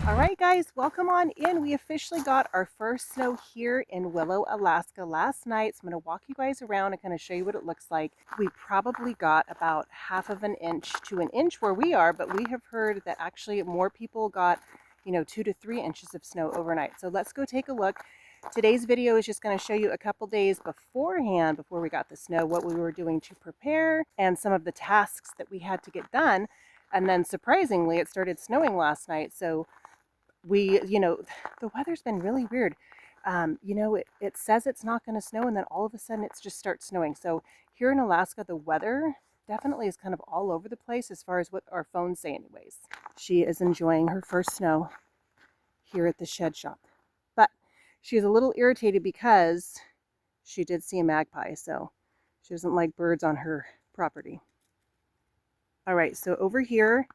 All right, guys, welcome on in. We officially got our first snow here in Willow, Alaska last night. So I'm going to walk you guys around and kind of show you what it looks like. We probably got about half of an inch to an inch where we are, but we have heard that actually more people got, 2 to 3 inches of snow overnight. So let's go take a look. Today's video is just going to show you a couple days beforehand, before we got the snow, what we were doing to prepare and some of the tasks that we had to get done. And then surprisingly, it started snowing last night. So the weather's been really weird. It says it's not going to snow, and then all of a sudden it just starts snowing. So here in Alaska, the weather definitely is kind of all over the place as far as what our phones say anyways. She is enjoying her first snow here at the shed shop. But she's a little irritated because she did see a magpie, so she doesn't like birds on her property. All right, so over here,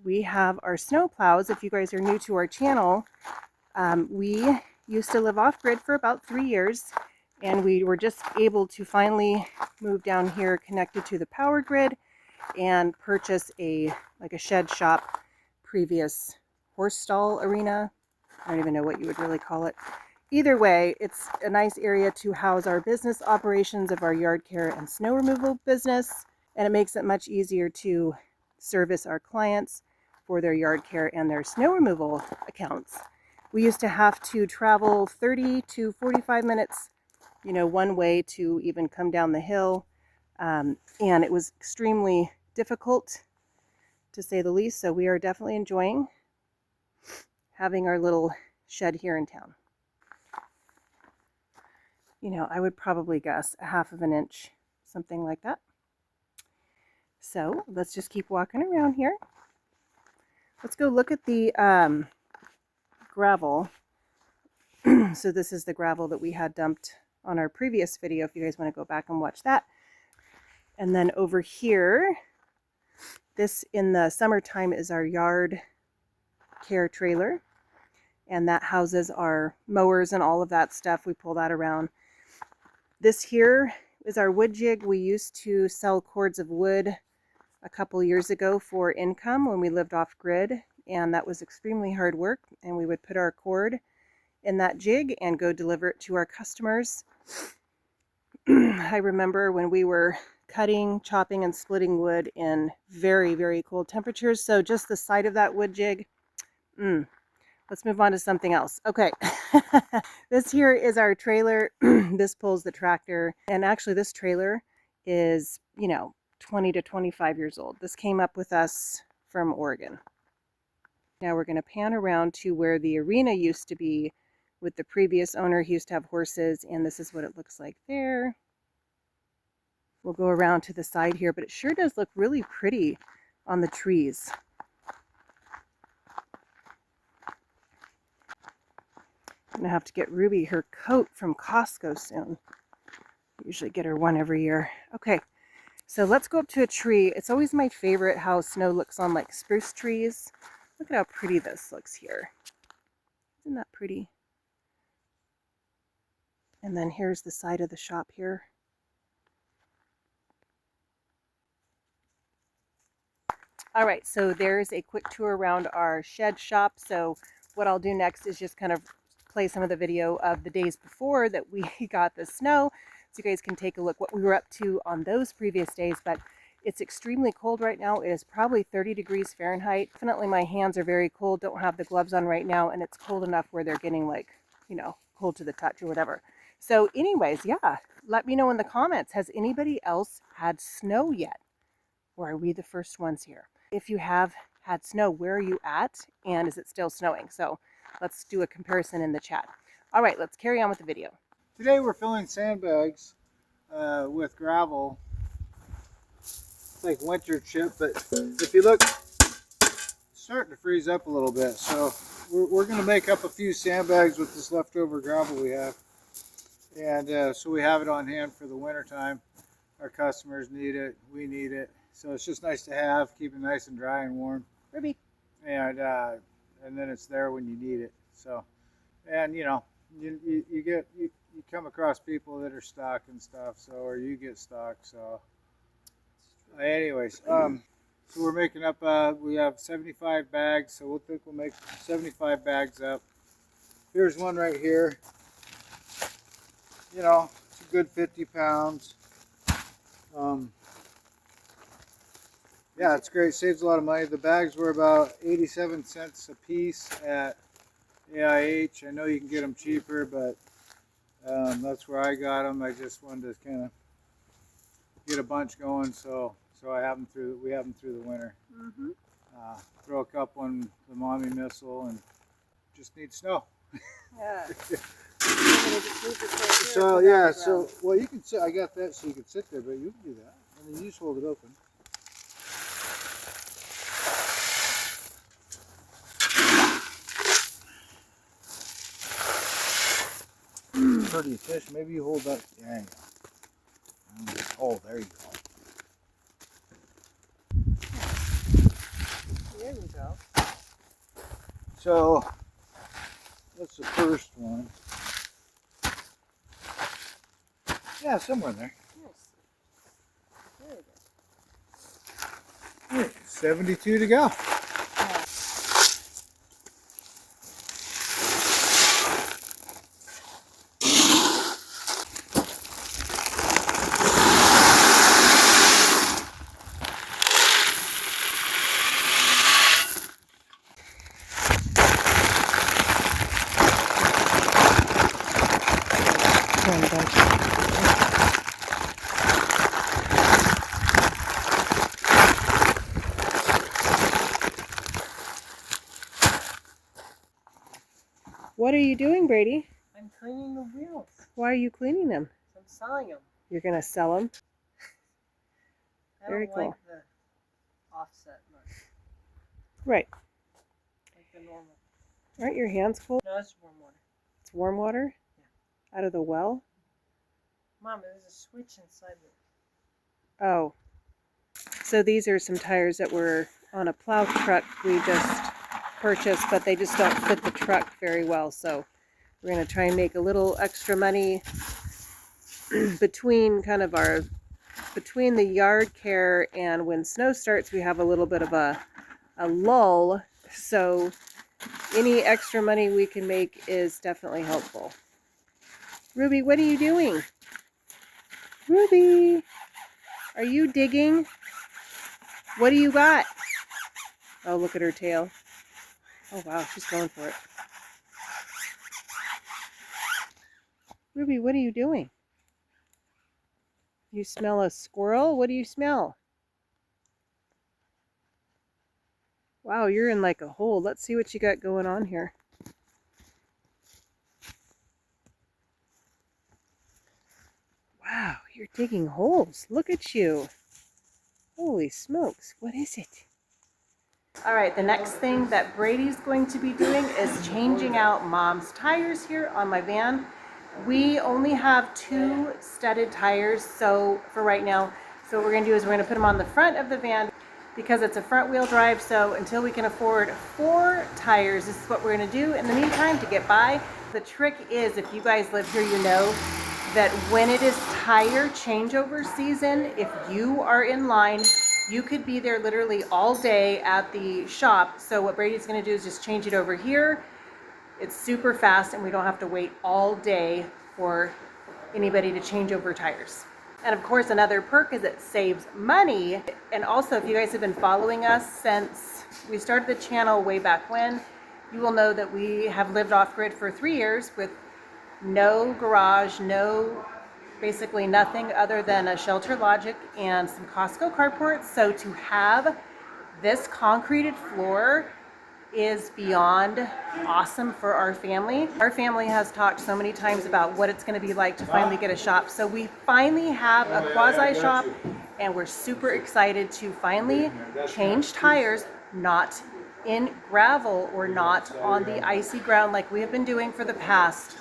we have our snow plows. If you guys are new to our channel, we used to live off-grid for about 3 years, and we were just able to finally move down here connected to the power grid and purchase a shed shop, previous horse stall arena. I don't even know what you would really call it. Either way, it's a nice area to house our business operations of our yard care and snow removal business, and it makes it much easier to service our clients for their yard care and their snow removal accounts. We used to have to travel 30 to 45 minutes, one way to even come down the hill. And it was extremely difficult, to say the least. So we are definitely enjoying having our little shed here in town. I would probably guess a half of an inch, something like that. So let's just keep walking around here. Let's go look at the gravel. So this is the gravel that we had dumped on our previous video, if you guys want to go back and watch that. And then over here, this in the summertime is our yard care trailer. And that houses our mowers and all of that stuff. We pull that around. This here is our wood jig. We used to sell cords of wood a couple years ago for income when we lived off grid, and that was extremely hard work, and we would put our cord in that jig and go deliver it to our customers. I remember when we were cutting, chopping, and splitting wood in very, very cold temperatures. So just the sight of that wood jig. Let's move on to something else. Okay. This here is our trailer. This pulls the tractor, and actually this trailer is 20 to 25 years old. This came up with us from Oregon. Now we're going to pan around to where the arena used to be with the previous owner. He used to have horses, and this is what it looks like there. We'll go around to the side here, but it sure does look really pretty on the trees. I'm going to have to get Ruby her coat from Costco soon. I usually get her one every year. Okay. So let's go up to a tree. It's always my favorite how snow looks on like spruce trees. Look at how pretty this looks here. Isn't that pretty? And then here's the side of the shop here. All right, so there's a quick tour around our shed shop. So what I'll do next is just kind of play some of the video of the days before that we got the snow, so you guys can take a look what we were up to on those previous days. But it's extremely cold right now. It is probably 30 degrees Fahrenheit. Definitely my hands are very cold. Don't have the gloves on right now, and it's cold enough where they're getting cold to the touch or whatever. So anyways, yeah, let me know in the comments, has anybody else had snow yet? Or are we the first ones here? If you have had snow, where are you at? And is it still snowing? So let's do a comparison in the chat. All right, let's carry on with the video. Today we're filling sandbags with gravel. It's like winter chip, but if you look, it's starting to freeze up a little bit. So we're going to make up a few sandbags with this leftover gravel we have. And so we have it on hand for the winter time. Our customers need it, we need it. So it's just nice to have, keep it nice and dry and warm. Ruby. And then it's there when you need it. So, and you come across people that are stuck and stuff, so, or you get stuck. So anyways, So we're making up, we have 75 bags, so we'll make 75 bags up. Here's one right here. You know, it's a good 50 pounds. Yeah, it's great. Saves a lot of money. The bags were about 87 cents a piece at AIH. I know you can get them cheaper, but that's where I got them. I just wanted to kind of get a bunch going, so we have them through the winter. Mm-hmm. Throw a couple in the mommy missile and just need snow. Yeah. So yeah, so well you can sit. I got that so you can sit there, but you can do that, and then you just hold it open. Pretty efficient. Maybe you hold that. There you go. Oh, there you go. There you go. So that's the first one. Yeah, somewhere in there. Yes. Very good. 72 to go. What are you doing, Brady? I'm cleaning the wheels. Why are you cleaning them? I'm selling them. You're going to sell them? I Very don't cool. like the offset much. Right. Like the normal. Aren't your hands cold? No, it's warm water. It's warm water? Yeah. Out of the well? Mom, there's a switch inside it. Oh. So these are some tires that were on a plow truck we just purchased, but they just don't fit the truck very well. So we're going to try and make a little extra money between the yard care and when snow starts. We have a little bit of a lull. So any extra money we can make is definitely helpful. Ruby, what are you doing? Ruby, are you digging? What do you got? Oh, look at her tail. Oh, wow, she's going for it. Ruby, what are you doing? You smell a squirrel? What do you smell? Wow, you're in like a hole. Let's see what you got going on here. Wow, you're digging holes. Look at you. Holy smokes, what is it? All right, the next thing that Brady's going to be doing is changing out Mom's tires here on my van. We only have 2 studded tires, so for right now. So what we're gonna do is we're gonna put them on the front of the van because it's a front wheel drive. So until we can afford 4 tires, this is what we're gonna do in the meantime to get by. The trick is, if you guys live here, you know that when it is tire changeover season, if you are in line, you could be there literally all day at the shop. So what Brady's gonna do is just change it over here. It's super fast and we don't have to wait all day for anybody to change over tires. And of course, another perk is it saves money. And also, if you guys have been following us since we started the channel way back when, you will know that we have lived off-grid for 3 years with no garage, basically nothing other than a Shelter Logic and some Costco carports. So to have this concreted floor is beyond awesome for our family. Our family has talked so many times about what it's going to be like to finally get a shop. So we finally have a quasi shop and we're super excited to finally change tires, not in gravel or not on the icy ground like we have been doing for the past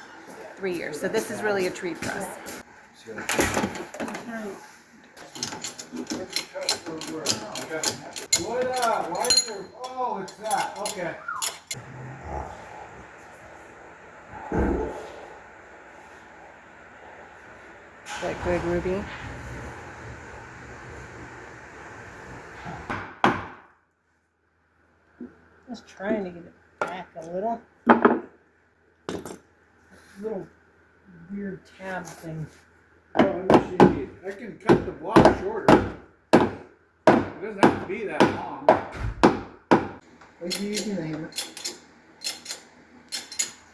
3 years. So this is really a treat for us. Oh, it's that. Okay. Is that good, Ruby? trying to get it back a little. Little weird tab thing. Oh, let me see. I can cut the block shorter. It doesn't have to be that long. Are you using the hammer?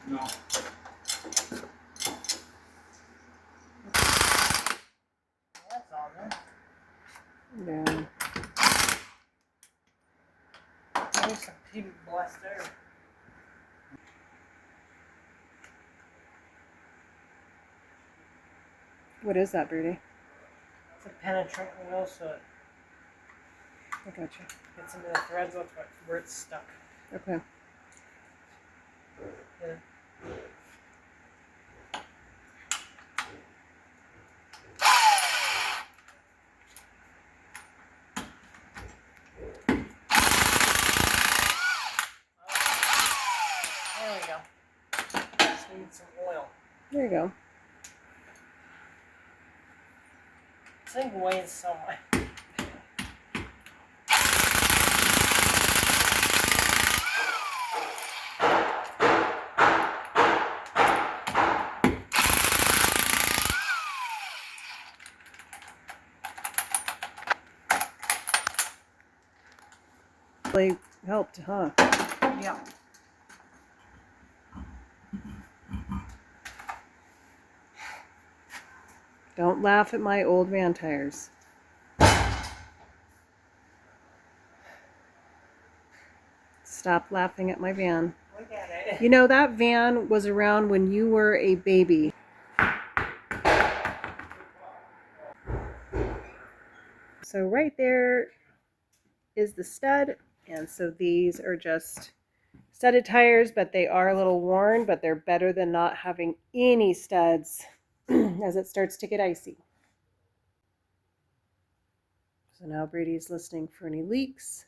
No. That's all then. Yeah. There's some PB blast there. What is that, Birdie? It's a penetrant oil, so it I gotcha. gets into the threads where it's stuck. Okay. Yeah. There we go. Just need some oil. There you go. This thing weighs so much. Really helped, huh? Yeah. Don't laugh at my old van tires. Stop laughing at my van. Look at it. You know, that van was around when you were a baby. So right there is the stud. And so these are just studded tires, but they are a little worn, but they're better than not having any studs as it starts to get icy. So now Brady's listening for any leaks.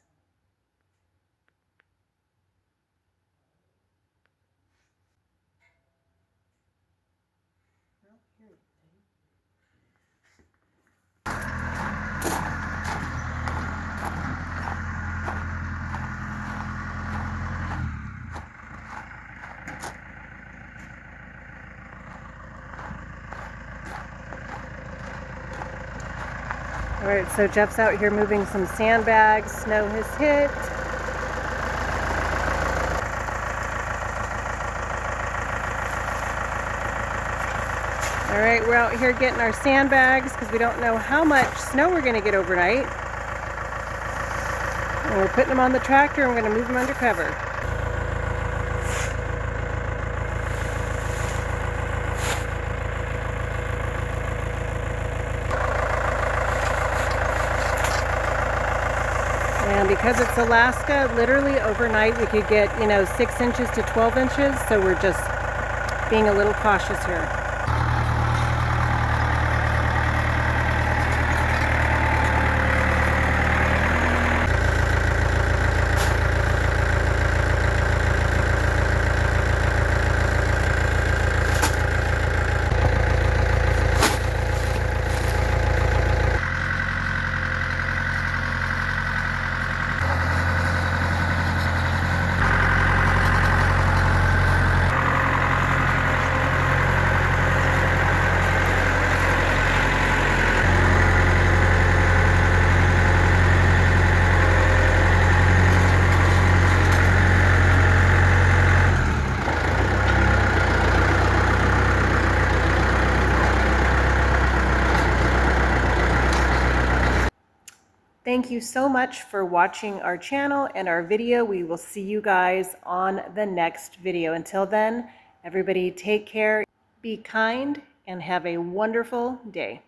All right, so Jeff's out here moving some sandbags. Snow has hit. All right, we're out here getting our sandbags because we don't know how much snow we're going to get overnight. And we're putting them on the tractor and we're going to move them under cover. And because it's Alaska, literally overnight we could get, 6 inches to 12 inches. So we're just being a little cautious here. Thank you so much for watching our channel and our video. We will see you guys on the next video. Until then, everybody take care, be kind, and have a wonderful day.